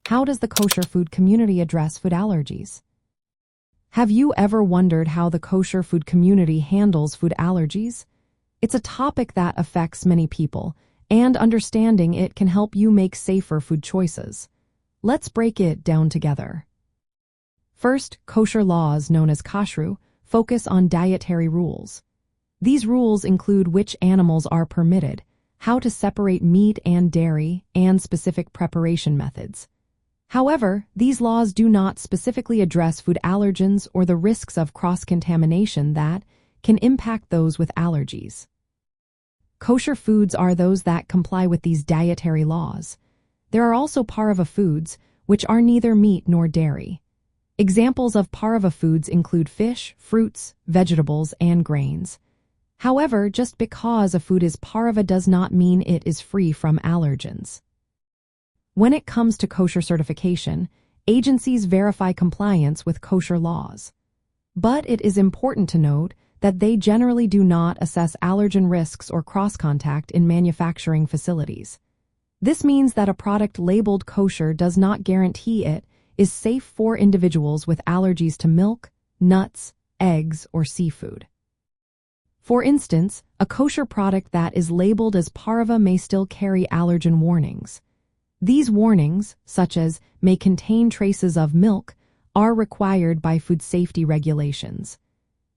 How does the kosher food community address food allergies? Have you ever wondered how the kosher food community handles food allergies? It's a topic that affects many people, and understanding it can help you make safer food choices. Let's break it down together. First, kosher laws, known as Kashrut, focus on dietary rules. These rules include which animals are permitted, how to separate meat and dairy, and specific preparation methods. However, these laws do not specifically address food allergens or the risks of cross-contamination that can impact those with allergies. Kosher foods are those that comply with these dietary laws. There are also Pareve foods, which are neither meat nor dairy. Examples of Pareve foods include fish, fruits, vegetables, and grains. However, just because a food is Pareve does not mean it is free from allergens. When it comes to kosher certification, agencies verify compliance with kosher laws. But it is important to note that they generally do not assess allergen risks or cross-contact in manufacturing facilities. This means that a product labeled kosher does not guarantee it is safe for individuals with allergies to milk, nuts, eggs, or seafood. For instance, a kosher product that is labeled as Pareve may still carry allergen warnings. These warnings, such as may contain traces of milk, are required by food safety regulations.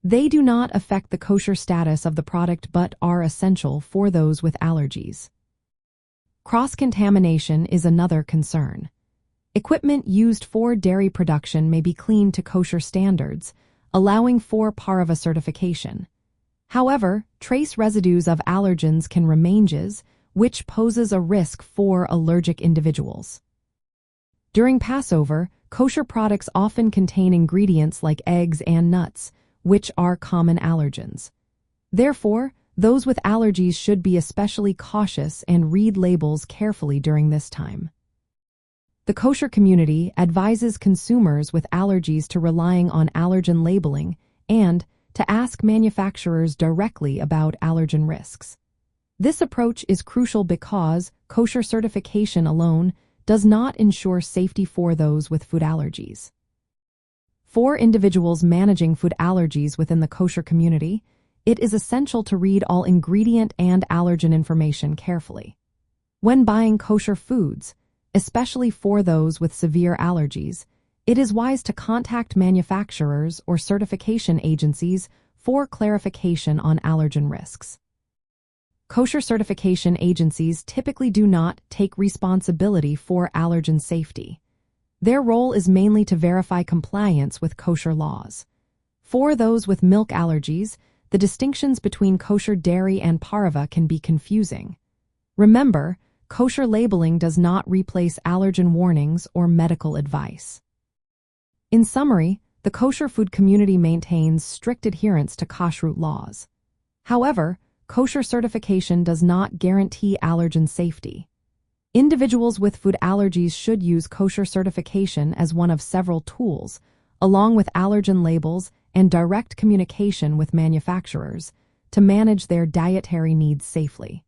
They do not affect the kosher status of the product but are essential for those with allergies. Cross-contamination is another concern. Equipment used for dairy production may be cleaned to kosher standards, allowing for Pareve certification. However, trace residues of allergens can remain, which poses a risk for allergic individuals. During Passover, kosher products often contain ingredients like eggs and nuts, which are common allergens. Therefore, those with allergies should be especially cautious and read labels carefully during this time. The kosher community advises consumers with allergies to relying on allergen labeling and to ask manufacturers directly about allergen risks. This approach is crucial because kosher certification alone does not ensure safety for those with food allergies. For individuals managing food allergies within the kosher community, it is essential to read all ingredient and allergen information carefully. When buying kosher foods, especially for those with severe allergies, it is wise to contact manufacturers or certification agencies for clarification on allergen risks. Kosher certification agencies typically do not take responsibility for allergen safety. Their role is mainly to verify compliance with kosher laws. For those with milk allergies, the distinctions between kosher dairy and Pareve can be confusing. Remember, kosher labeling does not replace allergen warnings or medical advice. In summary, the kosher food community maintains strict adherence to Kashrut laws. However, kosher certification does not guarantee allergen safety. Individuals with food allergies should use kosher certification as one of several tools, along with allergen labels and direct communication with manufacturers, to manage their dietary needs safely.